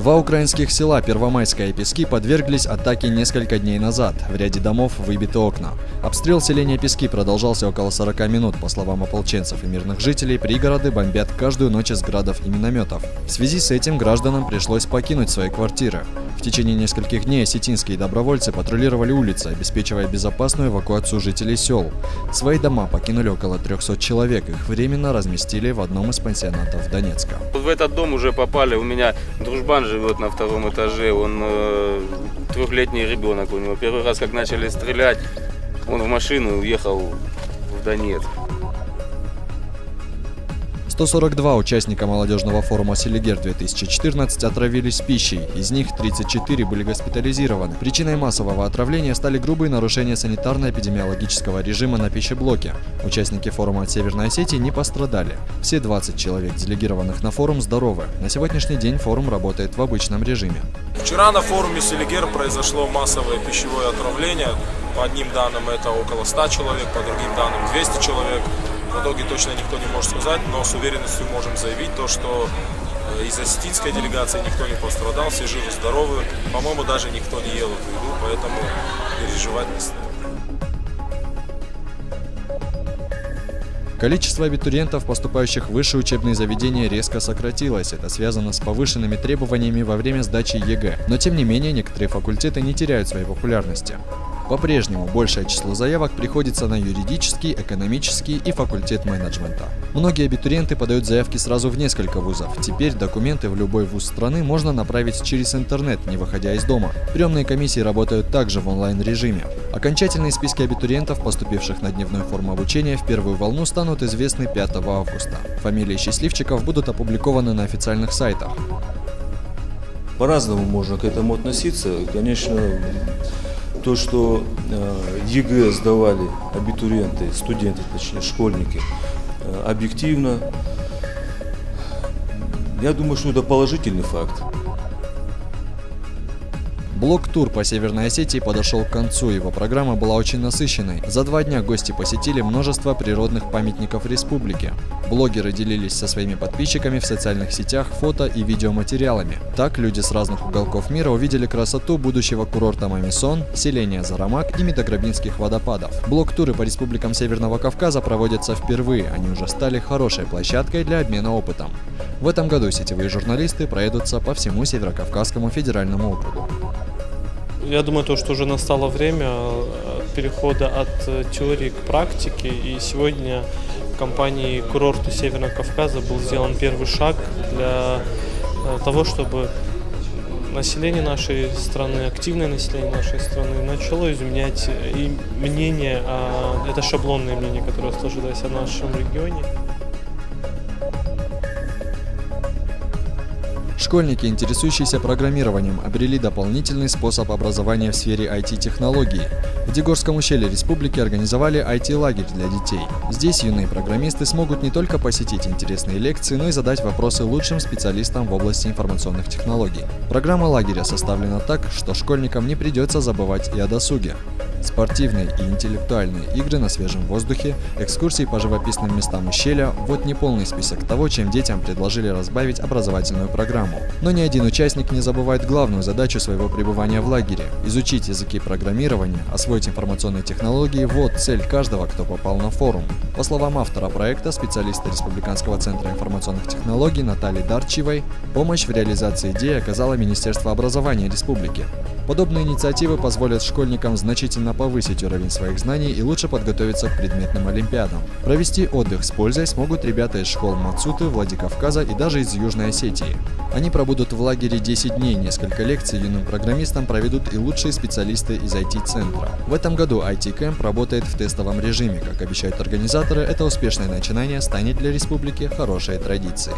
Два украинских села Первомайское и Пески подверглись атаке несколько дней назад. В ряде домов выбиты окна. Обстрел селения Пески продолжался около 40 минут. По словам ополченцев и мирных жителей, пригороды бомбят каждую ночь из градов и минометов. В связи с этим гражданам пришлось покинуть свои квартиры. В течение нескольких дней осетинские добровольцы патрулировали улицы, обеспечивая безопасную эвакуацию жителей сел. Свои дома покинули около 300 человек. Их временно разместили в одном из пансионатов Донецка. В этот дом уже попали. У меня дружбан живет на втором этаже. Он трехлетний ребенок у него. Первый раз, как начали стрелять, он в машину уехал в Донецк. 142 участника молодежного форума «Селигер-2014» отравились пищей, из них 34 были госпитализированы. Причиной массового отравления стали грубые нарушения санитарно-эпидемиологического режима на пищеблоке. Участники форума от Северной Осетии не пострадали. Все 20 человек, делегированных на форум, здоровы. На сегодняшний день форум работает в обычном режиме. Вчера на форуме «Селигер» произошло массовое пищевое отравление. По одним данным это около 100 человек, по другим данным 200 человек. В итоге точно никто не может сказать, но с уверенностью можем заявить то, что из осетинской делегации никто не пострадал, все живы-здоровы. По-моему, даже никто не ел эту еду, поэтому переживать не стоит. Количество абитуриентов, поступающих в высшие учебные заведения, резко сократилось. Это связано с повышенными требованиями во время сдачи ЕГЭ. Но тем не менее, некоторые факультеты не теряют своей популярности. По-прежнему большее число заявок приходится на юридический, экономический и факультет менеджмента. Многие абитуриенты подают заявки сразу в несколько вузов. Теперь документы в любой вуз страны можно направить через интернет, не выходя из дома. Приемные комиссии работают также в онлайн-режиме. Окончательные списки абитуриентов, поступивших на дневную форму обучения, в первую волну станут известны 5 августа. Фамилии счастливчиков будут опубликованы на официальных сайтах. По-разному можно к этому относиться. Конечно, то, что ЕГЭ сдавали абитуриенты, студенты, точнее школьники, объективно, я думаю, что это положительный факт. Блок-тур по Северной Осетии подошел к концу, его программа была очень насыщенной. За 2 дня гости посетили множество природных памятников республики. Блогеры делились со своими подписчиками в социальных сетях фото и видеоматериалами. Так люди с разных уголков мира увидели красоту будущего курорта Мамисон, селения Зарамак и Медограбинских водопадов. Блок-туры по республикам Северного Кавказа проводятся впервые, они уже стали хорошей площадкой для обмена опытом. В этом году сетевые журналисты проедутся по всему Северокавказскому федеральному округу. Я думаю, что уже настало время перехода от теории к практике, и сегодня в компании «Курорты Северного Кавказа» был сделан первый шаг для того, чтобы население нашей страны, активное население нашей страны начало изменять и мнение, это шаблонное мнение, которое сложилось о нашем регионе. Школьники, интересующиеся программированием, обрели дополнительный способ образования в сфере IT-технологий. В Дегорском ущелье республики организовали IT-лагерь для детей. Здесь юные программисты смогут не только посетить интересные лекции, но и задать вопросы лучшим специалистам в области информационных технологий. Программа лагеря составлена так, что школьникам не придется забывать и о досуге. Спортивные и интеллектуальные игры на свежем воздухе, экскурсии по живописным местам ущелья – вот неполный список того, чем детям предложили разбавить образовательную программу. Но ни один участник не забывает главную задачу своего пребывания в лагере – изучить языки программирования, освоить информационные технологии – вот цель каждого, кто попал на форум. По словам автора проекта, специалиста Республиканского центра информационных технологий Натальи Дарчевой, помощь в реализации идеи оказало Министерство образования республики. Подобные инициативы позволят школьникам значительно повысить уровень своих знаний и лучше подготовиться к предметным олимпиадам. Провести отдых с пользой смогут ребята из школ Мацуты, Владикавказа и даже из Южной Осетии. Они пробудут в лагере 10 дней, несколько лекций юным программистам проведут и лучшие специалисты из IT-центра. В этом году IT-кэмп работает в тестовом режиме. Как обещают организаторы, это успешное начинание станет для республики хорошей традицией.